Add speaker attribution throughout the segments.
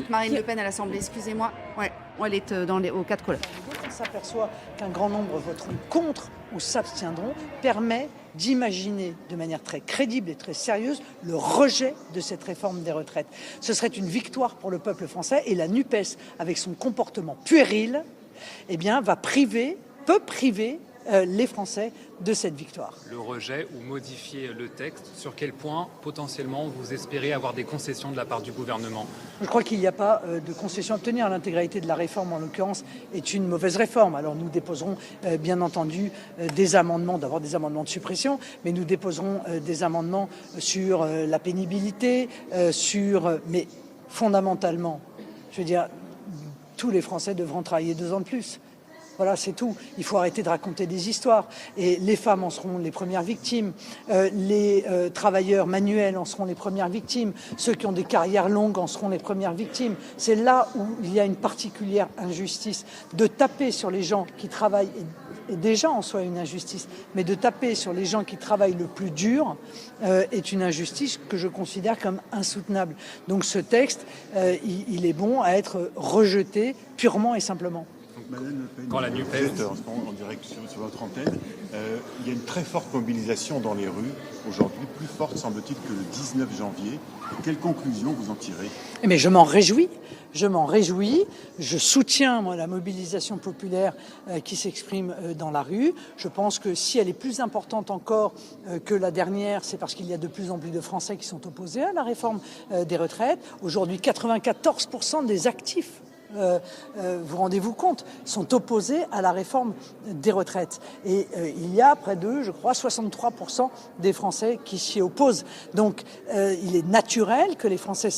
Speaker 1: Marine Le Pen à l'Assemblée, excusez-moi. Ouais, elle est aux 4 colonnes.
Speaker 2: On s'aperçoit qu'un grand nombre voteront contre ou s'abstiendront, permet d'imaginer de manière très crédible et très sérieuse le rejet de cette réforme des retraites. Ce serait une victoire pour le peuple français et la NUPES, avec son comportement puéril, eh bien, peut priver les Français de cette victoire.
Speaker 3: Le rejet ou modifier le texte, sur quel point potentiellement vous espérez avoir des concessions de la part du gouvernement?
Speaker 2: Je crois qu'il n'y a pas de concession à obtenir. L'intégralité de la réforme, en l'occurrence, est une mauvaise réforme. Alors nous déposerons bien entendu des amendements, d'abord des amendements de suppression, mais nous déposerons des amendements sur la pénibilité, mais fondamentalement, je veux dire, tous les Français devront travailler 2 ans de plus. Voilà, c'est tout. Il faut arrêter de raconter des histoires. Et les femmes en seront les premières victimes. Les travailleurs manuels en seront les premières victimes. Ceux qui ont des carrières longues en seront les premières victimes. C'est là où il y a une particulière injustice. De taper sur les gens qui travaillent est déjà en soi une injustice, mais de taper sur les gens qui travaillent le plus dur est une injustice que je considère comme insoutenable. Donc ce texte, il est bon à être rejeté purement et simplement.
Speaker 4: Madame Le Pen,
Speaker 3: quand la NUPES
Speaker 4: en direct sur votre antenne, il y a une très forte mobilisation dans les rues aujourd'hui, plus forte semble-t-il que le 19 janvier. Quelles conclusions vous en tirez?
Speaker 2: Mais je m'en réjouis. Je soutiens moi la mobilisation populaire qui s'exprime dans la rue. Je pense que si elle est plus importante encore que la dernière, c'est parce qu'il y a de plus en plus de Français qui sont opposés à la réforme des retraites. Aujourd'hui, 94% des actifs, vous rendez-vous compte, sont opposés à la réforme des retraites. Et il y a près de, je crois, 63% des Français qui s'y opposent. Donc il est naturel que les Français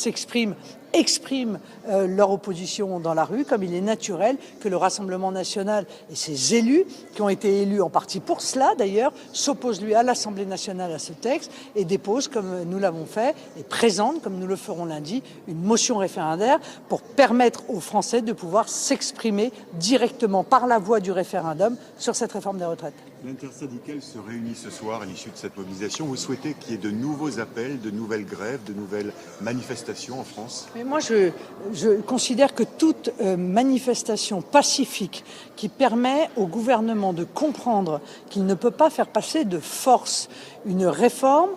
Speaker 2: expriment leur opposition dans la rue, comme il est naturel que le Rassemblement national et ses élus, qui ont été élus en partie pour cela d'ailleurs, s'opposent lui à l'Assemblée nationale à ce texte et déposent, comme nous l'avons fait, et présentent, comme nous le ferons lundi, une motion référendaire pour permettre aux Français de pouvoir s'exprimer directement par la voie du référendum sur cette réforme des retraites.
Speaker 4: L'intersyndicale se réunit ce soir à l'issue de cette mobilisation. Vous souhaitez qu'il y ait de nouveaux appels, de nouvelles grèves, de nouvelles manifestations en France?
Speaker 2: Mais moi, je considère que toute manifestation pacifique qui permet au gouvernement de comprendre qu'il ne peut pas faire passer de force une réforme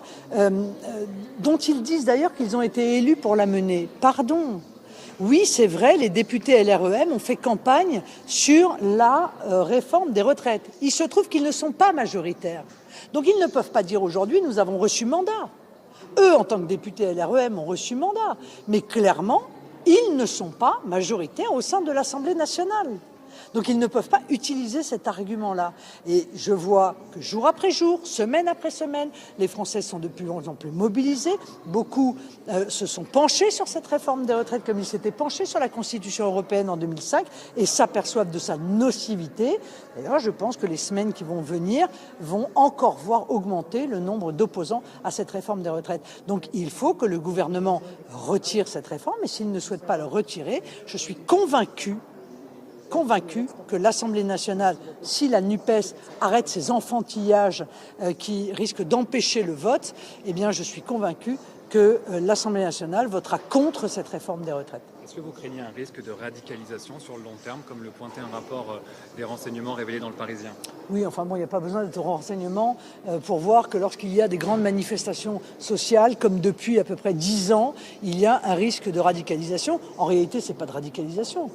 Speaker 2: dont ils disent d'ailleurs qu'ils ont été élus pour la mener. Pardon. Oui, c'est vrai, les députés LREM ont fait campagne sur la réforme des retraites. Il se trouve qu'ils ne sont pas majoritaires. Donc ils ne peuvent pas dire aujourd'hui « nous avons reçu mandat ». Eux, en tant que députés LREM, ont reçu mandat. Mais clairement, ils ne sont pas majoritaires au sein de l'Assemblée nationale. Donc ils ne peuvent pas utiliser cet argument-là. Et je vois que jour après jour, semaine après semaine, les Français sont de plus en plus mobilisés. Beaucoup se sont penchés sur cette réforme des retraites comme ils s'étaient penchés sur la Constitution européenne en 2005 et s'aperçoivent de sa nocivité. D'ailleurs, je pense que les semaines qui vont venir vont encore voir augmenter le nombre d'opposants à cette réforme des retraites. Donc il faut que le gouvernement retire cette réforme et s'il ne souhaite pas le retirer, je suis convaincu que l'Assemblée nationale, si la NUPES arrête ces enfantillages qui risquent d'empêcher le vote, eh bien je suis convaincu que l'Assemblée nationale votera contre cette réforme des retraites.
Speaker 3: Est-ce que vous craignez un risque de radicalisation sur le long terme, comme le pointait un rapport des renseignements révélé dans Le Parisien?
Speaker 2: Oui, enfin bon, il n'y a pas besoin d'être renseignement pour voir que lorsqu'il y a des grandes manifestations sociales, comme depuis à peu près 10 ans, il y a un risque de radicalisation. En réalité, ce n'est pas de radicalisation.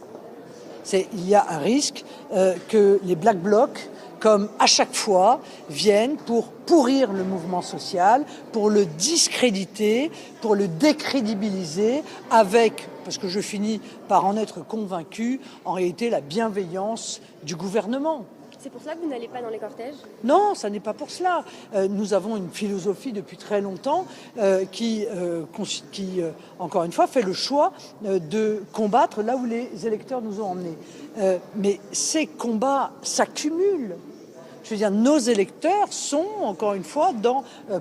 Speaker 2: Il y a un risque que les Black Blocs, comme à chaque fois, viennent pour pourrir le mouvement social, pour le discréditer, pour le décrédibiliser, avec, parce que je finis par en être convaincu, en réalité la bienveillance du gouvernement.
Speaker 5: C'est pour ça que vous n'allez pas dans les cortèges?
Speaker 2: Non, ça n'est pas pour cela. Nous avons une philosophie depuis très longtemps qui encore une fois, fait le choix de combattre là où les électeurs nous ont emmenés. Mais ces combats s'accumulent. Je veux dire, nos électeurs sont, encore une fois,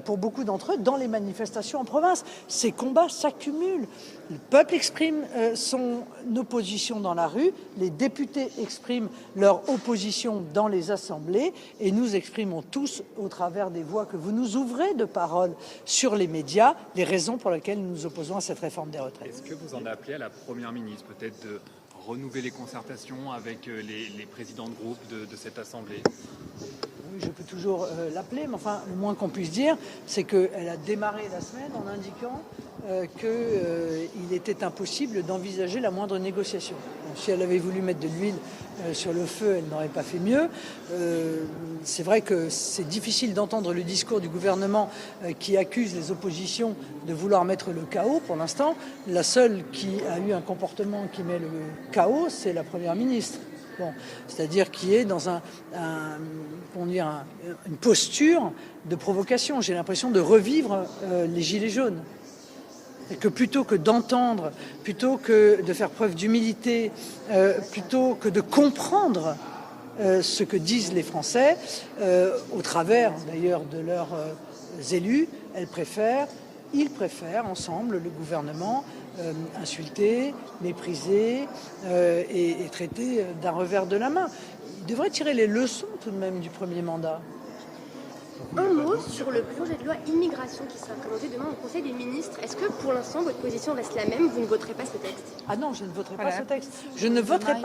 Speaker 2: pour beaucoup d'entre eux, dans les manifestations en province. Ces combats s'accumulent. Le peuple exprime son opposition dans la rue, les députés expriment leur opposition dans les assemblées et nous exprimons tous, au travers des voix que vous nous ouvrez de parole sur les médias, les raisons pour lesquelles nous nous opposons à cette réforme des retraites.
Speaker 3: Est-ce que vous en appelez à la Première ministre, peut-être de renouveler les concertations avec les présidents de groupe de cette Assemblée?
Speaker 2: Oui, je peux toujours l'appeler, mais enfin, le moins qu'on puisse dire, c'est qu'elle a démarré la semaine en indiquant qu'il était impossible d'envisager la moindre négociation. Donc, si elle avait voulu mettre de l'huile sur le feu, elle n'aurait pas fait mieux. C'est vrai que c'est difficile d'entendre le discours du gouvernement qui accuse les oppositions de vouloir mettre le chaos. Pour l'instant, la seule qui a eu un comportement qui met le chaos, c'est la Première ministre. Bon, c'est-à-dire qui est dans une posture de provocation. J'ai l'impression de revivre les Gilets jaunes. Et que plutôt que d'entendre, plutôt que de faire preuve d'humilité, plutôt que de comprendre ce que disent les Français, au travers d'ailleurs de leurs élus, ils préfèrent ensemble, le gouvernement, insulter, mépriser et traiter d'un revers de la main. Ils devraient tirer les leçons tout de même du premier mandat.
Speaker 5: Un mot sur le projet de loi immigration qui sera présenté demain au Conseil des ministres. Est-ce que pour l'instant votre position reste la même? Vous ne voterez pas ce texte?
Speaker 2: Ah non, je ne voterai pas ce texte. Je ne voterai pas.